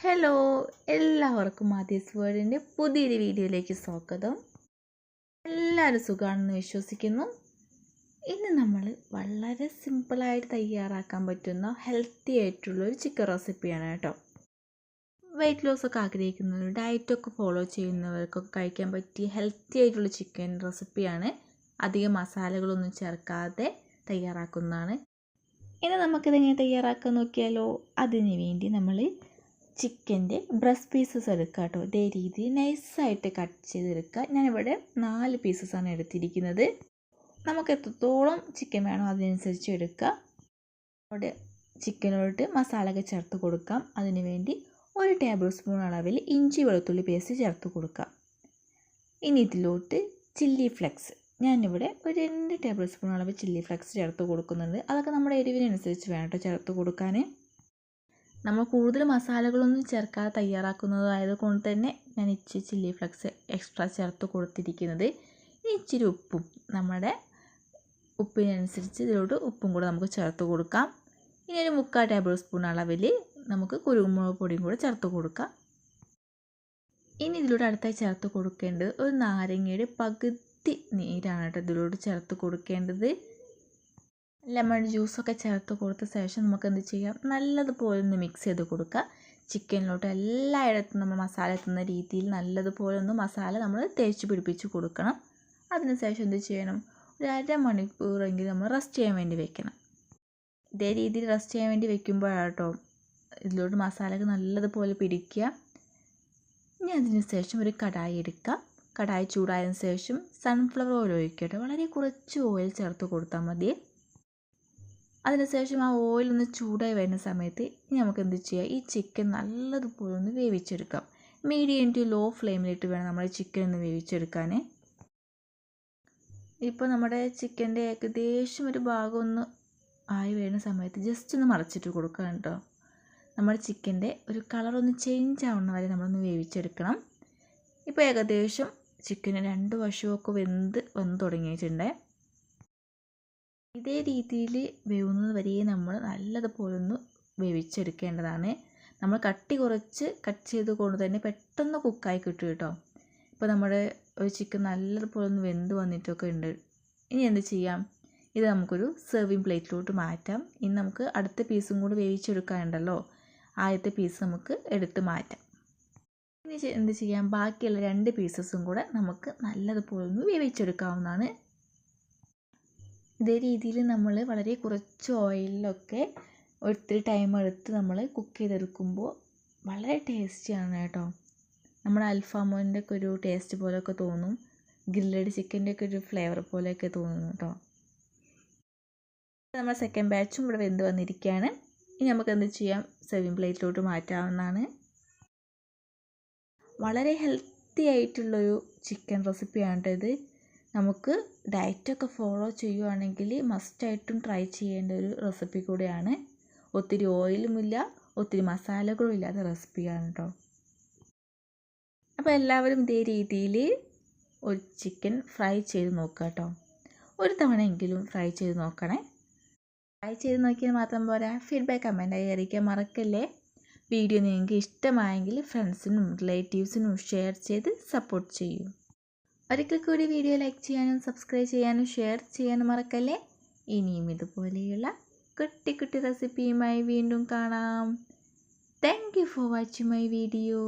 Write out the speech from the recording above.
Hello, എല്ലാവർക്കും ആദ്യസ് വേർഡിൻ്റെ പുതിയൊരു വീഡിയോയിലേക്ക് സ്വാഗതം. എല്ലാവരും സുഖമാണെന്ന് വിശ്വസിക്കുന്നു. ഇന്ന് നമ്മൾ വളരെ സിമ്പിളായിട്ട് തയ്യാറാക്കാൻ പറ്റുന്ന ഹെൽത്തി ആയിട്ടുള്ളൊരു ചിക്കൻ റെസിപ്പിയാണ് കേട്ടോ. വെയിറ്റ് ലോസ് ഒക്കെ ആഗ്രഹിക്കുന്നവർ, ഡയറ്റൊക്കെ ഫോളോ ചെയ്യുന്നവർക്കൊക്കെ കഴിക്കാൻ പറ്റിയ ഹെൽത്തി ആയിട്ടുള്ള ചിക്കൻ റെസിപ്പിയാണ്. അധികം മസാലകളൊന്നും ചേർക്കാതെ തയ്യാറാക്കുന്നതാണ്. ഇനി നമുക്കിതെങ്ങനെ തയ്യാറാക്കാൻ നോക്കിയാലോ. അതിന് വേണ്ടി നമ്മൾ ചിക്കൻ്റെ ബ്രസ്റ്റ് പീസസ് എടുക്കുക കേട്ടോ. ഇതേ രീതിയിൽ നൈസായിട്ട് കട്ട് ചെയ്തെടുക്കുക. ഞാനിവിടെ 4 പീസസാണ് എടുത്തിരിക്കുന്നത്. നമുക്ക് എത്രത്തോളം ചിക്കൻ വേണോ അതിനനുസരിച്ച് എടുക്കുക. അവിടെ ചിക്കനോട്ട് മസാലയൊക്കെ ചേർത്ത് കൊടുക്കാം. അതിന് വേണ്ടി 1 ടേബിൾ സ്പൂൺ അളവിൽ ഇഞ്ചി വെളുത്തുള്ളി പേസ്റ്റ് ചേർത്ത് കൊടുക്കാം. ഇനി ഇതിലോട്ട് ചില്ലി ഫ്ലെക്സ്, ഞാനിവിടെ ഒരു 2 ടേബിൾ സ്പൂൺ അളവ് ചില്ലി ഫ്ലെക്സ് ചേർത്ത് കൊടുക്കുന്നുണ്ട്. അതൊക്കെ നമ്മുടെ എരിവിനനുസരിച്ച് വേണം കേട്ടോ ചേർത്ത് കൊടുക്കാൻ. നമ്മൾ കൂടുതൽ മസാലകളൊന്നും ചേർക്കാതെ തയ്യാറാക്കുന്നതായത് കൊണ്ട് തന്നെ ഞാൻ ഇച്ചിരി ചില്ലി ഫ്ലെക്സ് എക്സ്ട്രാ ചേർത്ത് കൊടുത്തിരിക്കുന്നത്. ഇനി ഇച്ചിരി ഉപ്പും, നമ്മുടെ ഉപ്പിനനുസരിച്ച് ഇതിലോട്ട് ഉപ്പും കൂടെ നമുക്ക് ചേർത്ത് കൊടുക്കാം. ഇനി ഒരു 3/4 ടേബിൾ സ്പൂൺ അളവിൽ നമുക്ക് കുരുമുളക് പൊടിയും കൂടെ ചേർത്ത് കൊടുക്കാം. ഇനി ഇതിലൂടെ അടുത്തായി ചേർത്ത് കൊടുക്കേണ്ടത് ഒരു നാരങ്ങയുടെ പകുതി നീരാണ് കേട്ടോ ഇതിലോട്ട് ചേർത്ത് കൊടുക്കേണ്ടത്. ലെമൺ ജ്യൂസൊക്കെ ചേർത്ത് കൊടുത്ത ശേഷം നമുക്ക് എന്ത് ചെയ്യാം, നല്ലതുപോലെ ഒന്ന് മിക്സ് ചെയ്ത് കൊടുക്കുക. ചിക്കനിലോട്ട് എല്ലായിടത്തും നമ്മൾ മസാല എത്തുന്ന രീതിയിൽ നല്ലതുപോലെ ഒന്ന് മസാല നമ്മൾ തേച്ച് പിടിപ്പിച്ച് കൊടുക്കണം. അതിനുശേഷം എന്ത് ചെയ്യണം, ഒരു 1/2 മണിക്കൂറെങ്കിലും നമ്മൾ റെസ്റ്റ് ചെയ്യാൻ വേണ്ടി വെക്കണം. ഇതേ രീതിയിൽ റെസ്റ്റ് ചെയ്യാൻ വേണ്ടി വെക്കുമ്പോഴാട്ടോ ഇതിലോട്ട് മസാലയൊക്കെ നല്ലതുപോലെ പിടിക്കുക. ഇനി അതിന് ശേഷം ഒരു കടായി എടുക്കുക. കടായി ചൂടായതിനു ശേഷം സൺഫ്ലവർ ഓയിൽ ഒഴിക്കട്ടെ. വളരെ കുറച്ച് ഓയിൽ ചേർത്ത് കൊടുത്താൽ മതി. അതിനുശേഷം ആ ഓയിലൊന്ന് ചൂടായി വരുന്ന സമയത്ത് നമുക്ക് എന്ത് ചെയ്യാം, ഈ ചിക്കൻ നല്ലതുപോലെ ഒന്ന് വേവിച്ചെടുക്കാം. മീഡിയം ടു ലോ ഫ്ലെയിമിലിട്ട് വേണം നമ്മൾ ചിക്കൻ ഒന്ന് വേവിച്ചെടുക്കാൻ. ഇപ്പോൾ നമ്മുടെ ചിക്കൻ്റെ ഏകദേശം ഒരു ഭാഗം ഒന്ന് ആയി വരുന്ന സമയത്ത് ജസ്റ്റ് ഒന്ന് മറച്ചിട്ട് കൊടുക്കാം കേട്ടോ. നമ്മുടെ ചിക്കൻ്റെ ഒരു കളറൊന്ന് ചേഞ്ച് ആവുന്ന വരെ നമ്മളൊന്ന് വേവിച്ചെടുക്കണം. ഇപ്പോൾ ഏകദേശം ചിക്കന് 2 വശമൊക്കെ വന്ന് തുടങ്ങിയിട്ടുണ്ട്. ഇതേ രീതിയിൽ വേവുന്നത് വരെ നമ്മൾ നല്ലതുപോലെ ഒന്ന് വേവിച്ചെടുക്കേണ്ടതാണ്. നമ്മൾ കട്ടി കുറച്ച് കട്ട് ചെയ്ത് കൊണ്ട് തന്നെ പെട്ടെന്ന് കുക്കായി കിട്ടും കേട്ടോ. ഇപ്പോൾ നമ്മുടെ ഒരു ചിക്കൻ നല്ലതുപോലെ ഒന്ന് വെന്ത് വന്നിട്ടൊക്കെ ഉണ്ട്. ഇനി എന്ത് ചെയ്യാം, ഇത് നമുക്കൊരു സെർവിങ് പ്ലേറ്റിലോട്ട് മാറ്റാം. ഇനി നമുക്ക് അടുത്ത പീസും കൂടി വേവിച്ചെടുക്കാനുണ്ടല്ലോ. ആദ്യത്തെ പീസ് നമുക്ക് എടുത്ത് മാറ്റാം. ഇനി എന്ത് ചെയ്യാം, ബാക്കിയുള്ള 2 പീസസും കൂടെ നമുക്ക് നല്ലതുപോലെ ഒന്ന് വേവിച്ചെടുക്കാവുന്നതാണ്. ഇതേ രീതിയിൽ നമ്മൾ വളരെ കുറച്ച് ഓയിലൊക്കെ ഒത്തിരി ടൈം എടുത്ത് നമ്മൾ കുക്ക് ചെയ്തെടുക്കുമ്പോൾ വളരെ ടേസ്റ്റിയാണ് കേട്ടോ. നമ്മുടെ അൽഫാമിൻ്റെ ഒക്കെ ഒരു ടേസ്റ്റ് പോലെയൊക്കെ തോന്നും. ഗ്രില്ലഡ് ചിക്കൻ്റെ ഒക്കെ ഒരു ഫ്ലേവർ പോലെയൊക്കെ തോന്നുന്നു കേട്ടോ. നമ്മൾ സെക്കൻഡ് ബാച്ചും ഇവിടെ വെന്ത് വന്നിരിക്കുകയാണ്. ഇനി നമുക്ക് എന്ത് ചെയ്യാം, സെർവിങ് പ്ലേറ്റിലോട്ട് മാറ്റാവുന്നതാണ്. വളരെ ഹെൽത്തി ആയിട്ടുള്ളൊരു ചിക്കൻ റെസിപ്പിയാണ് കേട്ടോ ഇത്. നമുക്ക് ഡയറ്റൊക്കെ ഫോളോ ചെയ്യുകയാണെങ്കിൽ മസ്റ്റായിട്ടും ട്രൈ ചെയ്യേണ്ട ഒരു റെസിപ്പി കൂടെയാണ്. ഒത്തിരി ഓയിലുമില്ല, ഒത്തിരി മസാലകളും ഇല്ലാത്ത റെസിപ്പിയാണ് കേട്ടോ. അപ്പോൾ എല്ലാവരും ഇതേ രീതിയിൽ ഒരു ചിക്കൻ ഫ്രൈ ചെയ്ത് നോക്കുക കേട്ടോ. ഒരു തവണയെങ്കിലും ഫ്രൈ ചെയ്ത് നോക്കണേ. ഫ്രൈ ചെയ്ത് നോക്കിയാൽ മാത്രം പോരാ, ഫീഡ്ബാക്ക് കമൻറ്റായി അറിയിക്കാൻ മറക്കല്ലേ. വീഡിയോ നിങ്ങൾക്ക് ഇഷ്ടമായെങ്കിൽ ഫ്രണ്ട്സിനും റിലേറ്റീവ്സിനും ഷെയർ ചെയ്ത് സപ്പോർട്ട് ചെയ്യൂ. ഒരിക്കൽ കൂടി വീഡിയോ ലൈക്ക് ചെയ്യാനും സബ്സ്ക്രൈബ് ചെയ്യാനും ഷെയർ ചെയ്യാനും മറക്കല്ലേ. ഇനിയും ഇതുപോലെയുള്ള കുട്ടി കുട്ടി റെസിപ്പിയുമായി വീണ്ടും കാണാം. Thank you for watching my video.